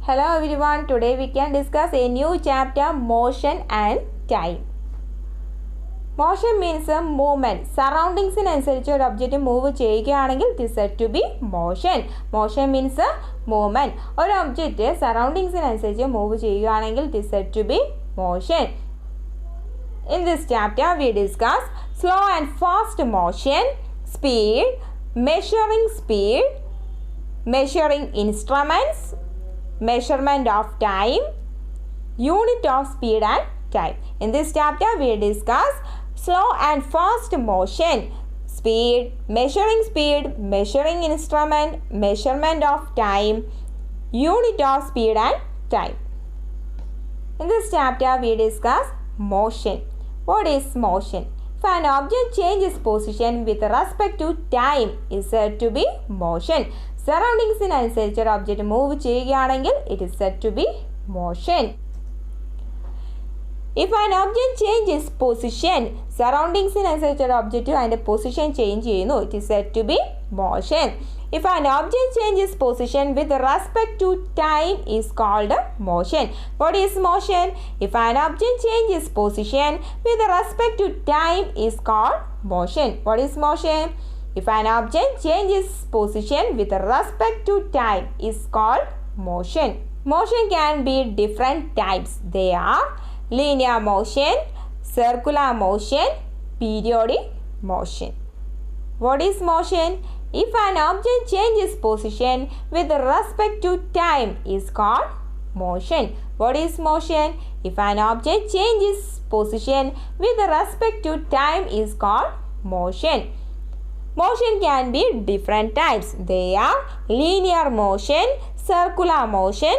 Hello everyone, today we can discuss a new chapter, motion and time. Motion means a movement. Surroundingsനനുസരിച്ച് ഒരു object move ചെയ്യുകയാണെങ്കിൽ it is said to be motion. Motion means a movement. ഒരു object സറൗണ്ടിങ്സിനനുസരിച്ച് move ചെയ്യുകയാണെങ്കിൽ it is said to be motion. In this chapter we discuss slow and fast motion, speed, measuring instruments, measurement of time, unit of speed and time. In this chapter we discuss slow and fast motion, speed, measuring instrument, measurement of time, unit of speed and time. In this chapter we discuss motion. What is motion? If an object changes position with respect to time is said to be motion. Surroundingsനനുസരിച്ച് ഒരു object move ചെയ്യുകയാണെങ്കിൽ it is said to be motion. If an object changes position, surroundingsനനുസരിച്ച് ഒരു object അതിൻ്റെ position change ചെയ്യുന്നു it is said to be motion. If an object changes position with respect to time is called motion. What is motion? If an object changes position with respect to time is called motion. What is motion? If an object changes position with respect to time is called motion. Motion can be different types. They are linear motion, circular motion, periodic motion. What is motion? If an object changes position with respect to time is called motion. What is motion? If an object changes position with respect to time is called motion. Motion can be different types. They are linear motion, circular motion,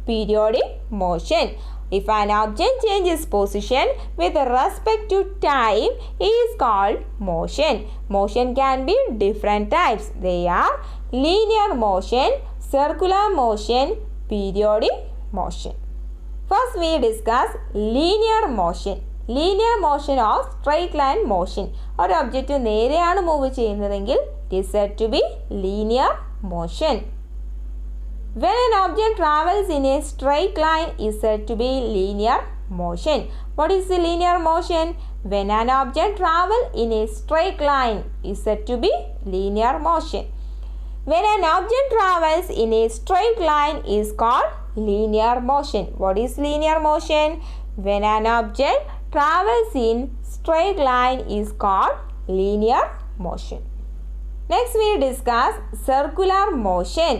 periodic motion. If an object changes position with respect to time is called motion. Motion can be different types. They are linear motion, circular motion, periodic motion. First we discuss linear motion. Linear motion or straight line motion. ഒരു object നേരെയാണ് move ചെയ്യുന്നതെങ്കിൽ it is said to be linear motion. When an object travels in a straight line is said to be linear motion. What is the linear motion? When an object travels in a straight line is said to be linear motion. When an object travels in a straight line is called linear motion. What is linear motion? When an object travels in straight line is called linear motion. Next we discuss circular motion.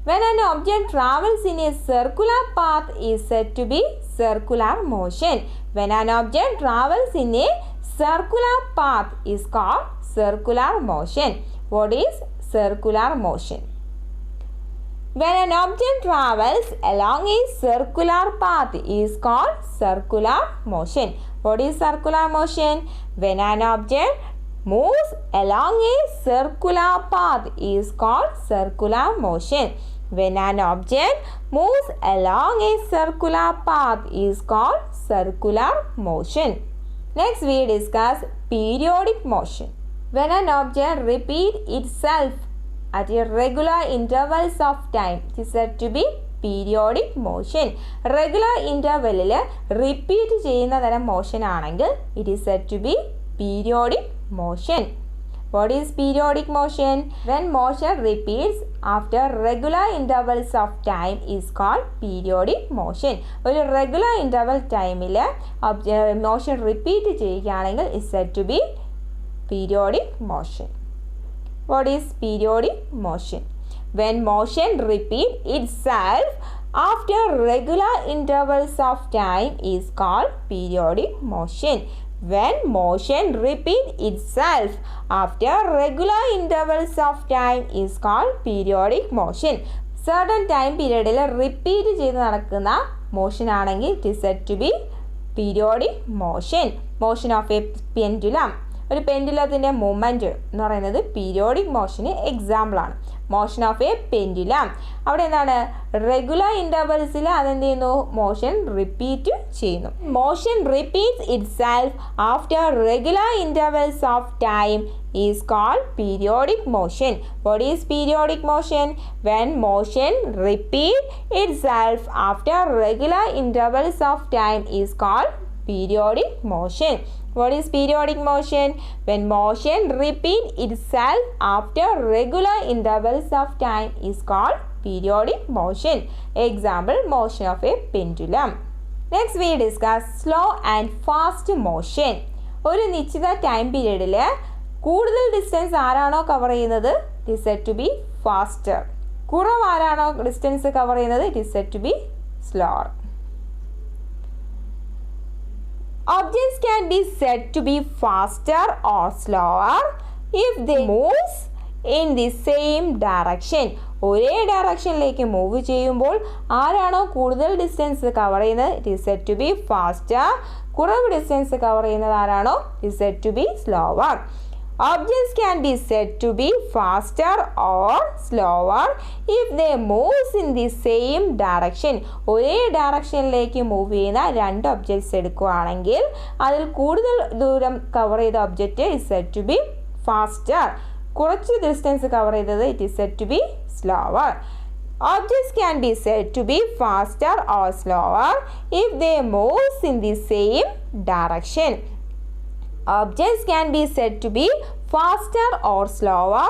When an object travels in a circular path is said to be circular motion. When an object travels in a circular path is called circular motion. What is circular motion? When an object travels along a circular path is called circular motion. What is circular motion? When an object moves along a circular path is called circular motion. When an object moves along a circular path is called circular motion. Next we discuss periodic motion. When an object repeats itself at irregular intervals of time it is said to be periodic motion. Regular intervalൽ repeat ചെയ്യുന്ന തരം motion ആണെങ്കിൽ it is said to be periodic motion. What is periodic motion? When motion repeats after regular intervals of time is called periodic motion. ഒരു regular interval ടൈമിൽ motion repeat ചെയ്യുകയാണെങ്കിൽ is said to be periodic motion. What is periodic motion? When motion repeats itself after regular intervals of time is called periodic motion. When motion repeats itself after regular intervals of time is called periodic motion. Certain time periodil repeat ചെയ്ത് നടക്കുന്ന motion ആണെങ്കിൽ it is said to be periodic motion. Motion of a pendulum. ഒരു പെൻഡുലത്തിൻ്റെ movement എന്ന് പറയുന്നത് periodic മോഷന് എക്സാമ്പിളാണ്. Motion of A pendulum അവിടെ എന്താണ് regular ഇൻ്റർവെൽസിൽ അതെന്ത് ചെയ്യുന്നു മോഷൻ റിപ്പീറ്റ് ചെയ്യുന്നു. Motion repeats it self after regular intervals of time is called periodic motion. What is periodic motion? When motion repeat itself after regular intervals of time is called periodic motion. What is periodic motion? When motion repeat itself after regular intervals of time is called periodic motion. Example, motion of a pendulum. Next we discuss slow and fast motion. ഒരു നിശ്ചിത time പീരീഡിൽ കൂടുതൽ distance ആരാണോ cover ചെയ്യുന്നത് it is said to be faster. കുറവ് ആരാണോ distance cover ചെയ്യുന്നത് it is said to be slower. Objects can be said to be faster or slower if they move in the same direction. ഒരേ ഡയറക്ഷനിലേക്ക് move ചെയ്യുമ്പോൾ ആരാണോ കൂടുതൽ distance cover ചെയ്യുന്നത് it is said to be faster. കുറവ് distance cover ചെയ്യുന്നത് ആരാണോ it is said to be slower. Objects can be said to be faster or slower if they move in the same direction. ഒരേ ഡയറക്ഷനിലേക്ക് move ചെയ്യുന്ന രണ്ട് objects എടുക്കുകയാണെങ്കിൽ അതിൽ കൂടുതൽ ദൂരം കവർ ചെയ്ത object is said to be faster. കുറച്ച് distance cover ചെയ്തത് it is said to be slower. Objects can be said to be faster or slower if they move in the same direction. Objects can be said to be faster or slower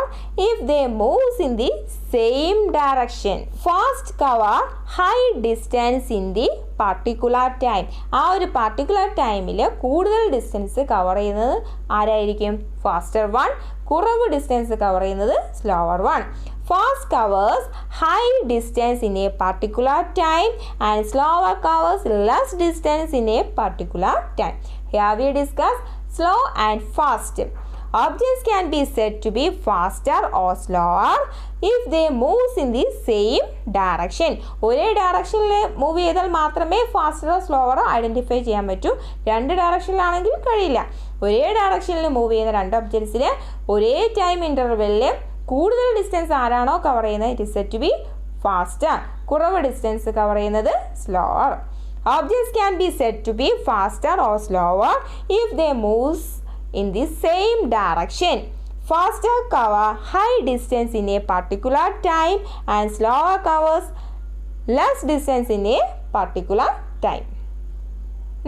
if they move in the same direction. Fast cover high distance in the particular time. ആ ഒരു particular ടൈമിൽ കൂടുതൽ distance cover ചെയ്യുന്നത് ആരായിരിക്കും faster one. കുറവ് distance cover ചെയ്യുന്നത് slower one. Fast covers high distance in a particular time and slower covers less distance in a particular time. Here we discuss slow and fast. Objects can be said to be faster or slower if they move in the same direction. ഒരേ ഡയറക്ഷനിൽ move ചെയ്താൽ മാത്രമേ ഫാസ്റ്ററോ സ്ലോവറോ identify ചെയ്യാൻ പറ്റൂ. രണ്ട് ഡയറക്ഷനിലാണെങ്കിൽ കഴിയില്ല. ഒരേ ഡയറക്ഷനിൽ മൂവ് ചെയ്യുന്ന രണ്ട് ഒബ്ജക്ട്സിൽ ഒരേ ടൈം ഇൻ്റർവെല്ലിൽ കൂടുതൽ ഡിസ്റ്റൻസ് ആരാണോ കവർ ചെയ്യുന്നത് it is said to be faster. കുറവ് ഡിസ്റ്റൻസ് കവർ ചെയ്യുന്നത് slower. Objects can be said to be faster or slower if they move in the same direction. Faster cover high distance in a particular time and slower covers less distance in a particular time.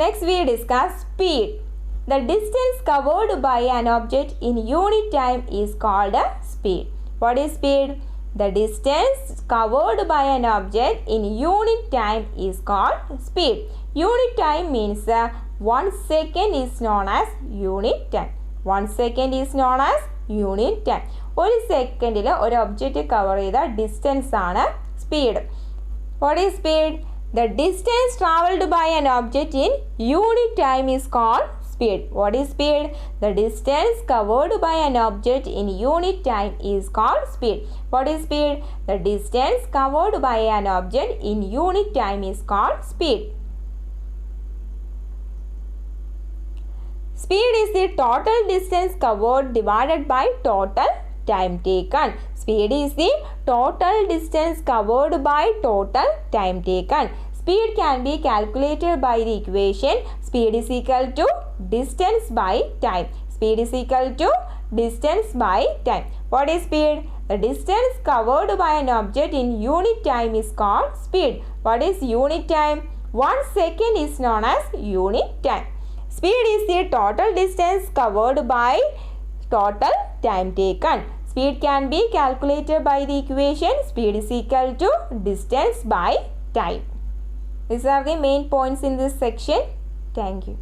Next we discuss speed. The distance covered by an object in unit time is called a speed. What is speed? The distance covered by an object in unit time is called speed. Unit time means 1 second is known as unit time. 1 second is known as unit time. ഒരു സെക്കൻഡിൽ ഒരു object cover ചെയ്ത distance ആണ് speed. What is speed? The distance traveled by an object in unit time is called speed. What is speed? The distance covered by an object in unit time is called speed. What is speed? The distance covered by an object in unit time is called speed. Speed is the total distance covered divided by total time taken. Speed is the total distance covered by total time taken. Speed can be calculated by the equation speed is equal to distance by time. Speed is equal to distance by time. What is speed? The distance covered by an object in unit time is called speed. What is unit time? 1 second is known as unit time. Speed is the total distance covered by total time taken. Speed can be calculated by the equation speed is equal to distance by time. These are the main points in this section. Thank you.